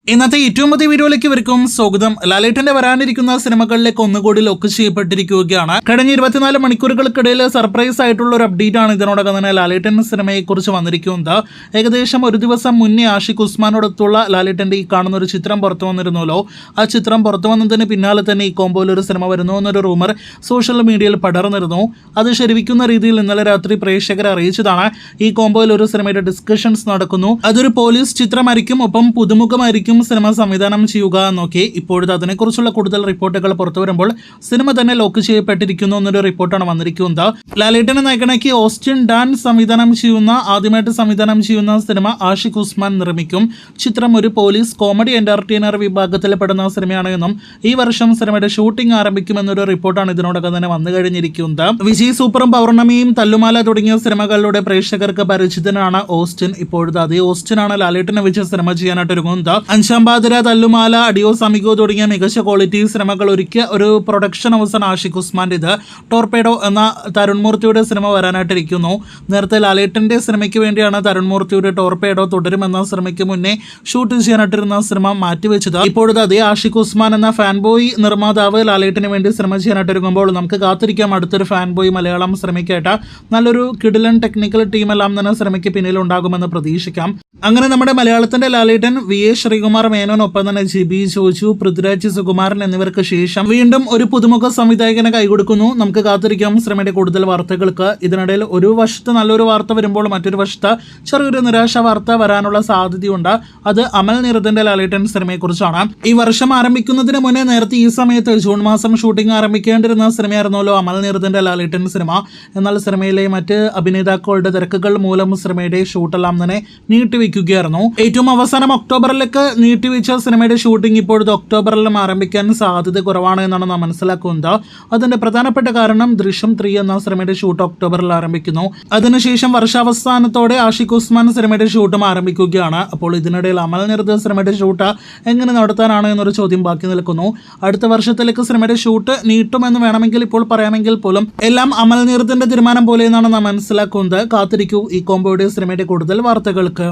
ഇന്നത്തെ ഏറ്റവും പുതിയ വീഡിയോയിലേക്ക് ഇവർക്കും സ്വാഗതം. ലാലേട്ടന്റെ വരാനിരിക്കുന്ന സിനിമകളിലേക്ക് ഒന്നുകൂടി ലോക്ക് ചെയ്യപ്പെട്ടിരിക്കുകയാണ്. കഴിഞ്ഞ 24 മണിക്കൂറുകൾക്കിടയിൽ സർപ്രൈസ് ആയിട്ടുള്ള ഒരു അപ്ഡേറ്റ് ആണ് ഇതിനോടകം തന്നെ ലാലേട്ടൻ സിനിമയെ കുറിച്ച് വന്നിരിക്കുന്നത്. ഏകദേശം ഒരു ദിവസം മുന്നേ ആഷിഖ് ഉസ്മാനോടൊത്തുള്ള ലാലേട്ടന്റെ ഈ കാണുന്ന ഒരു ചിത്രം പുറത്തു വന്നിരുന്നല്ലോ. ആ ചിത്രം പുറത്തു വന്നതിന് പിന്നാലെ തന്നെ ഈ കോമ്പോയിൽ ഒരു സിനിമ വരുന്നു എന്നൊരു റൂമർ സോഷ്യൽ മീഡിയയിൽ പടർന്നിരുന്നു. അത് ശരിവയ്ക്കുന്ന രീതിയിൽ ഇന്നലെ രാത്രി പ്രേക്ഷകരെ അറിയിച്ചതാണ്. ഈ കോമ്പോയിൽ ഒരു സിനിമയുടെ ഡിസ്കഷൻസ് നടക്കുന്നു. അതൊരു പോലീസ് ചിത്രമായിരിക്കും, ഒപ്പം പുതുമുഖമായിരിക്കും സിനിമ സംവിധാനം ചെയ്യുക എന്നൊക്കെ. ഇപ്പോഴത്തെ അതിനെക്കുറിച്ചുള്ള കൂടുതൽ റിപ്പോർട്ടുകൾ പുറത്തു വരുമ്പോൾ സിനിമ തന്നെ ലോക്ക് ചെയ്യപ്പെട്ടിരിക്കുന്നു എന്നൊരു റിപ്പോർട്ടാണ് വന്നിരിക്കുന്നത്. ലാലേട്ടനെ നായകനാക്കി ഓസ്റ്റിൻ ഡാൻ ആദ്യമായിട്ട് സംവിധാനം ചെയ്യുന്ന സിനിമ ആഷിഖ് ഉസ്മാൻ നിർമ്മിക്കും. ചിത്രം ഒരു പോലീസ് കോമഡി എന്റർടൈനർ വിഭാഗത്തിൽ പെടുന്ന സിനിമയാണ് എന്നും ഈ വർഷം സിനിമയുടെ ഷൂട്ടിംഗ് ആരംഭിക്കുമെന്നൊരു റിപ്പോർട്ടാണ് ഇതിനോടകം തന്നെ വന്നു കഴിഞ്ഞിരിക്കുന്നത്. വിജയ് സൂപ്പറും പൗർണമിയും തല്ലുമാല തുടങ്ങിയ സിനിമകളിലൂടെ പ്രേക്ഷകർക്ക് പരിചിതനാണ് ഓസ്റ്റിൻ. ഇപ്പോഴത്തെ അതേ ഓസ്റ്റിനാണ് ലാലേട്ടനെ വെച്ച് സിനിമ ചെയ്യാനായിട്ട് ഒരുങ്ങുന്നത്. അഞ്ചാമ്പാതിര, തല്ലുമാല, അഡിയോസ് അമിഗോ തുടങ്ങിയ മികച്ച ക്വാളിറ്റി സിനിമകൾ ഒരുക്കിയ ഒരു പ്രൊഡക്ഷൻ ഹൗസാണ് ആഷിഖ് ഉസ്മാൻ്റെത്. ടോർപേഡോ എന്ന തരുൺ മൂർത്തിയുടെ സിനിമ വരാനായിട്ടിരിക്കുന്നു. നേരത്തെ ലാലേട്ടന്റെ സിനിമയ്ക്ക് വേണ്ടിയാണ് തരുൺ മൂർത്തിയുടെ ടോർപേഡോ തുടരുമെന്ന സിനിമയ്ക്ക് മുന്നേ ഷൂട്ട് ചെയ്യാനായിട്ടിരുന്ന സിനിമ മാറ്റിവെച്ചത്. ഇപ്പോഴത്തെ അതേ ആഷിഖ് ഉസ്മാൻ എന്ന ഫാൻബോയ് നിർമ്മാതാവ് ലാലേട്ടന് വേണ്ടി സിനിമ ചെയ്യാനായിട്ടിരിക്കുമ്പോൾ നമുക്ക് കാത്തിരിക്കാം അടുത്തൊരു ഫാൻബോയ് മലയാളം സിനിമയ്ക്കായിട്ട്. നല്ലൊരു കിടിലൻ ടെക്നിക്കൽ ടീമെല്ലാം തന്നെ സിനിമയ്ക്ക് പിന്നിലുണ്ടാകുമെന്ന് പ്രതീക്ഷിക്കാം. അങ്ങനെ നമ്മുടെ മലയാളത്തിന്റെ ലാലേട്ടൻ VA ശ്രീകുമാർ മേനോൻ, ഒപ്പം തന്നെ ജിബി ജോജു, പൃഥ്വിരാജ് സുകുമാരൻ എന്നിവർക്ക് ശേഷം വീണ്ടും ഒരു പുതുമുഖ സംവിധായകനെ കൈകൊടുക്കുന്നു. നമുക്ക് കാത്തിരിക്കാം സിനിമയുടെ കൂടുതൽ വാർത്തകൾക്ക്. ഇതിനിടയിൽ ഒരു വശത്ത് നല്ലൊരു വാർത്ത വരുമ്പോൾ മറ്റൊരു വശത്ത് ചെറിയൊരു നിരാശ വാർത്ത വരാനുള്ള സാധ്യതയുണ്ട്. അത് അമൽ നീരദിന്റെ ലാലേട്ടൻ സിനിമയെക്കുറിച്ചാണ്. ഈ വർഷം ആരംഭിക്കുന്നതിന് മുന്നേ നേരത്തെ ഈ സമയത്ത് ജൂൺ മാസം ഷൂട്ടിംഗ് ആരംഭിക്കേണ്ടിരുന്ന സിനിമയായിരുന്നല്ലോ അമൽ നീരദിന്റെ ലാലേട്ടൻ സിനിമ. എന്നാൽ സിനിമയിലെ മറ്റ് അഭിനേതാക്കളുടെ തിരക്കുകൾ മൂലം സിനിമയുടെ ഷൂട്ടെല്ലാം തന്നെ നീട്ടിവെക്കുകയായിരുന്നു. ഏറ്റവും അവസാനം ഒക്ടോബറിലേക്ക് നീട്ടിവെച്ച സിനിമയുടെ ഷൂട്ടിംഗ് ഇപ്പോഴത്തെ ഒക്ടോബറിലും ആരംഭിക്കാൻ സാധ്യത കുറവാണ് എന്നാണ് നാം മനസ്സിലാക്കുന്നത്. അതിന്റെ പ്രധാനപ്പെട്ട കാരണം ദൃശ്യം 3 എന്ന സിനിമയുടെ ഷൂട്ട് ഒക്ടോബറിൽ ആരംഭിക്കുന്നു. അതിനുശേഷം വർഷാവസാനത്തോടെ ആഷിഖ് ഉസ്മാൻ സിനിമയുടെ ഷൂട്ടും ആരംഭിക്കുകയാണ്. അപ്പോൾ ഇതിനിടയിൽ അമൽ നീരദ് സിനിമയുടെ ഷൂട്ട് എങ്ങനെ നടത്താനാണ് എന്നൊരു ചോദ്യം ബാക്കി നിൽക്കുന്നു. അടുത്ത വർഷത്തിലേക്ക് സിനിമയുടെ ഷൂട്ട് നീട്ടുമെന്ന് വേണമെങ്കിൽ ഇപ്പോൾ പറയാമെങ്കിൽ പോലും എല്ലാം അമൽ നീരദിന്റെ തീരുമാനം പോലെ എന്നാണ് നാം മനസ്സിലാക്കുന്നത്. കാത്തിരിക്കൂ ഈ കോമ്പോയുടെ സിനിമയുടെ കൂടുതൽ വാർത്തകൾക്ക്.